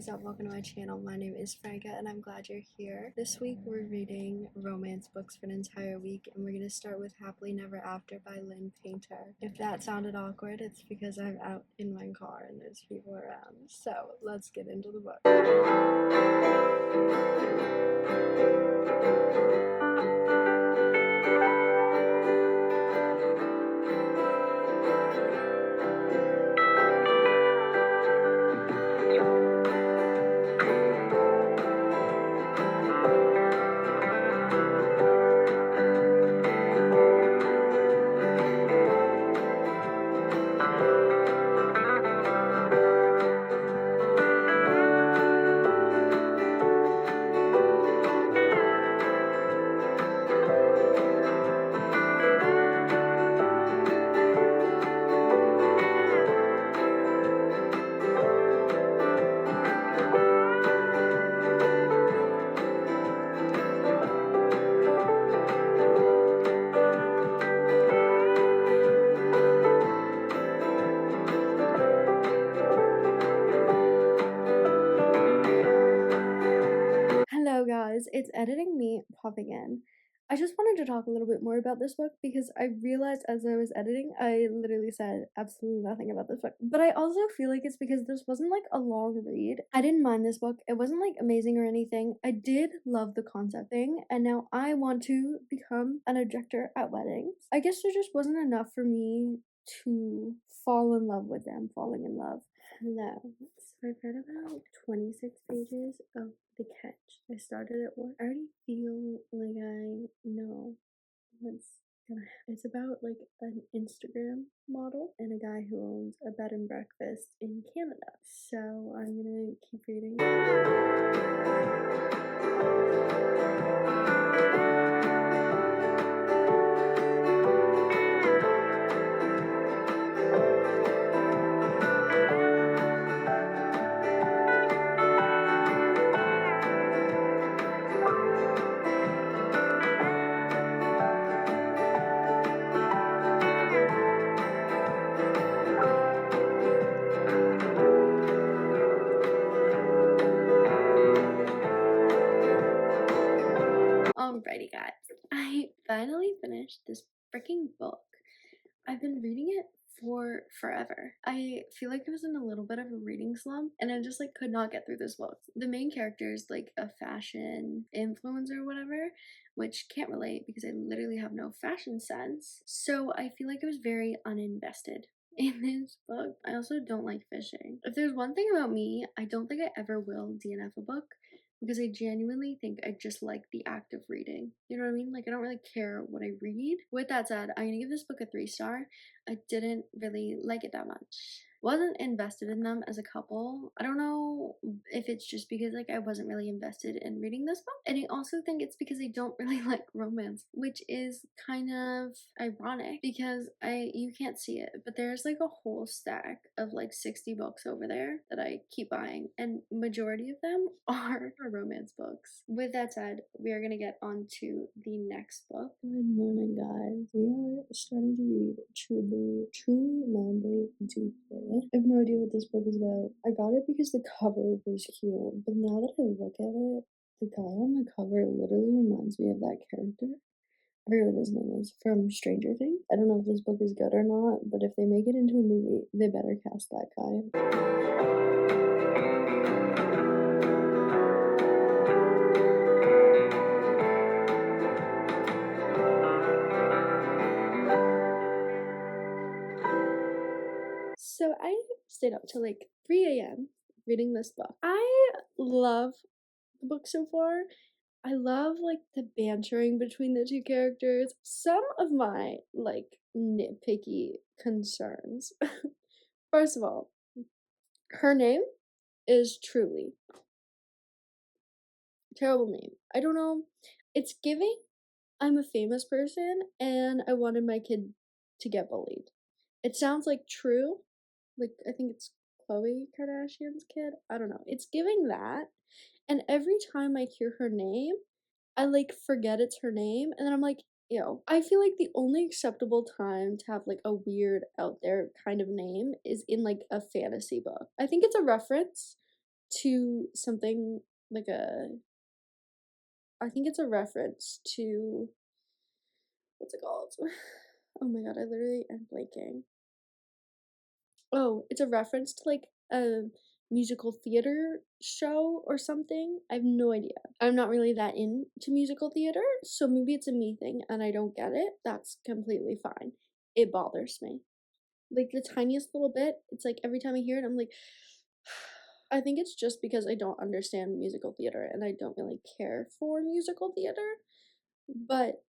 is up? Welcome to my channel. My name is Franca and I'm glad you're here. This week we're reading romance books for an entire week and we're going to start with Happily Never After by Lynn. If that sounded awkward, it's because I'm out in my car and there's people around. So let's get into the book. Hello guys, it's editing me popping in. I just wanted to talk a little bit more about this book because I realized as I was editing, I literally said absolutely nothing about this book. But I also feel like it's because this wasn't like a long read. I didn't mind this book. It wasn't like amazing or anything. I did love the concept thing, and now I want to become an objector at weddings. I guess there just wasn't enough for me to fall in love with them, falling in love. Hello. So I've read about 26 pages of The Catch. I started at work. I already feel like I know what's gonna happen. It's about like an Instagram model and a guy who owns a bed and breakfast in Canada. So I'm gonna keep reading. Alrighty guys, I finally finished this freaking book. I've been reading it for forever. I feel like I was in a little bit of a reading slump and I just like could not get through this book. The main character is like a fashion influencer or whatever, which can't relate because I literally have no fashion sense. So I feel like I was very uninvested in this book. I also don't like fishing. If there's one thing about me, I don't think I ever will DNF a book because I genuinely think I just like the act of reading. You know what I mean? Like I don't really care what I read. With that said, I'm gonna give this book a 3-star. I didn't really like it that much. Wasn't invested in them as a couple. I don't know if it's just because like I wasn't really invested in reading this book. And I also think it's because I don't really like romance, which is kind of ironic because you can't see it, but there's like a whole stack of like 60 books over there that I keep buying, and majority of them are romance books. With that said, we are gonna get on to the next book. Good morning guys. We are starting to read True Manly Duplay. I have no idea what this book is about. I got it because the cover was cute, but now that I look at it, the guy on the cover literally reminds me of that character. I forget what his name is, from Stranger Things. I don't know if this book is good or not, but if they make it into a movie, they better cast that guy. So I stayed up till like 3 a.m. reading this book. I love the book so far. I love like the bantering between the two characters. Some of my like nitpicky concerns. First of all, her name is Truly. Terrible name. I don't know. It's giving I'm a famous person and I wanted my kid to get bullied. It sounds like True. Like I think it's Khloe Kardashian's kid. I don't know. It's giving that. And every time I hear her name, I like forget it's her name, and then I'm like, ew. I feel like the only acceptable time to have like a weird out there kind of name is in like a fantasy book. I think it's a reference to something like I think it's a reference to, what's it called? Oh my god, I literally am blanking. Oh, it's a reference to like a musical theater show or something. I have no idea. I'm not really that into musical theater, so maybe it's a me thing and I don't get it. That's completely fine. It bothers me. Like the tiniest little bit, it's like every time I hear it, I'm like, I think it's just because I don't understand musical theater and I don't really care for musical theater. But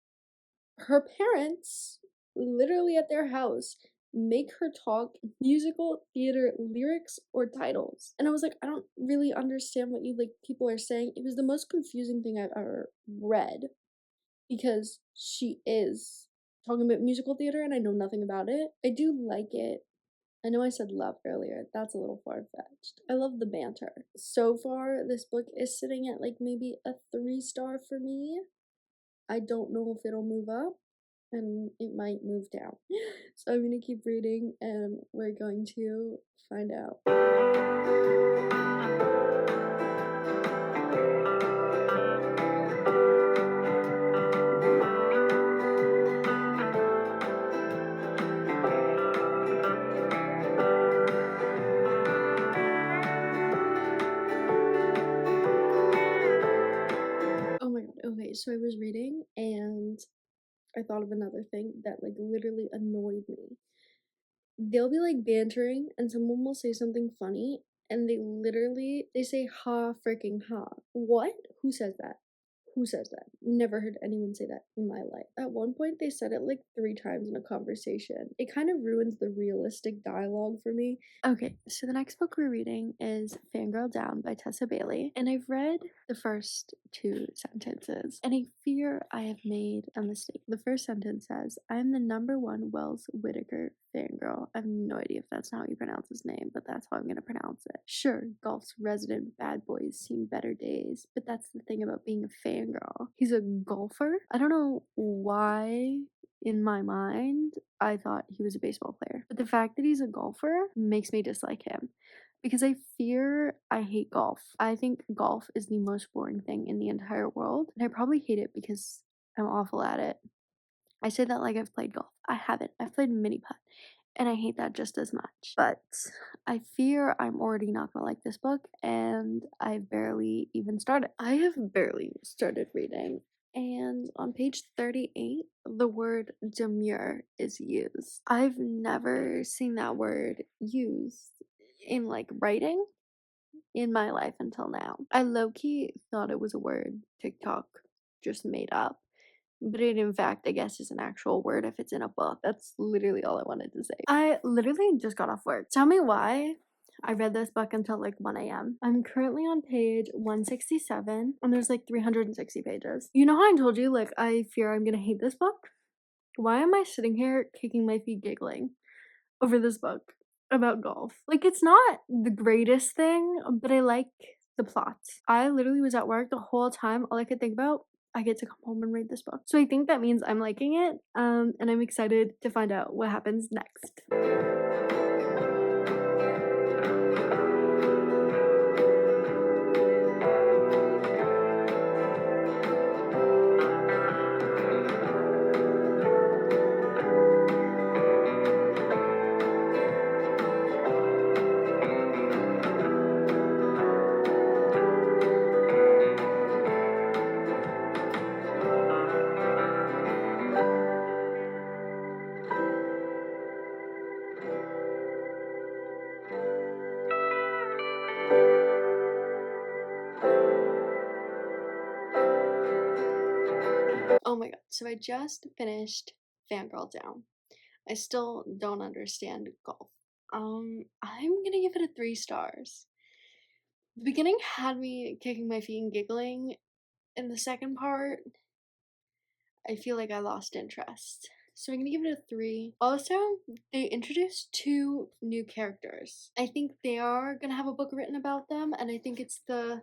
her parents, literally at their house, make her talk musical theater lyrics or titles. And I was like, I don't really understand what you like people are saying. It was the most confusing thing I've ever read because she is talking about musical theater and I know nothing about it. I do like it. I know I said love earlier. That's a little far-fetched. I love the banter. So far, this book is sitting at like maybe a 3-star for me. I don't know if it'll move up and it might move down. So I'm gonna keep reading and we're going to find out. Oh my god, okay, so I was reading and I thought of another thing that like literally annoyed me. They'll be like bantering and someone will say something funny and they say ha freaking ha. What? Who says that? Who says that? Never heard anyone say that in my life. At one point, they said it like 3 times in a conversation. It kind of ruins the realistic dialogue for me. Okay, so the next book we're reading is Fangirl Down by Tessa Bailey, and I've read the first 2 sentences, and I fear I have made a mistake. The first sentence says, I'm the #1 Wells Whitaker fangirl. I have no idea if that's not how you pronounce his name, but that's how I'm gonna pronounce it. Sure, golf's resident bad boys seen better days, but that's the thing about being a fangirl. He's a golfer? I don't know why in my mind I thought he was a baseball player, but the fact that he's a golfer makes me dislike him because I fear I hate golf. I think golf is the most boring thing in the entire world, and I probably hate it because I'm awful at it. I say that like I've played golf. I haven't. I've played mini putt, and I hate that just as much. But I fear I'm already not gonna like this book, and I've barely even started. I have barely started reading, and on page 38, the word demure is used. I've never seen that word used in like writing in my life until now. I low-key thought it was a word TikTok just made up. But it, in fact, I guess is an actual word if it's in a book. That's literally all I wanted to say. I literally just got off work. Tell me why I read this book until like 1 a.m. I'm currently on page 167, and there's like 360 pages. You know how I told you, like, I fear I'm gonna hate this book? Why am I sitting here kicking my feet giggling over this book about golf? Like, it's not the greatest thing, but I like the plot. I literally was at work the whole time. All I could think about, I get to come home and read this book. So I think that means I'm liking it, and I'm excited to find out what happens next. Oh my god, so I just finished Fangirl Down. I still don't understand golf. I'm gonna give it a 3 stars. The beginning had me kicking my feet and giggling. In the second part, I feel like I lost interest. So I'm gonna give it a 3. Also, they introduced 2 new characters. I think they are gonna have a book written about them, and I think it's the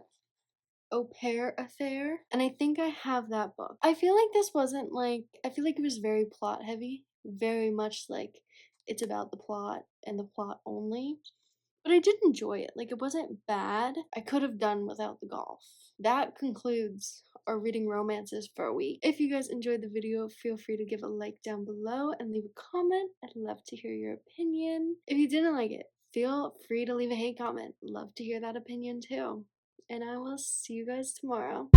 Au Pair Affair. And I think I have that book. I feel like this wasn't like, I feel like it was very plot heavy. Very much like it's about the plot and the plot only. But I did enjoy it. Like, it wasn't bad. I could have done without the golf. That concludes our reading romances for a week. If you guys enjoyed the video, feel free to give a like down below and leave a comment. I'd love to hear your opinion. If you didn't like it, feel free to leave a hate comment. Love to hear that opinion too. And I will see you guys tomorrow.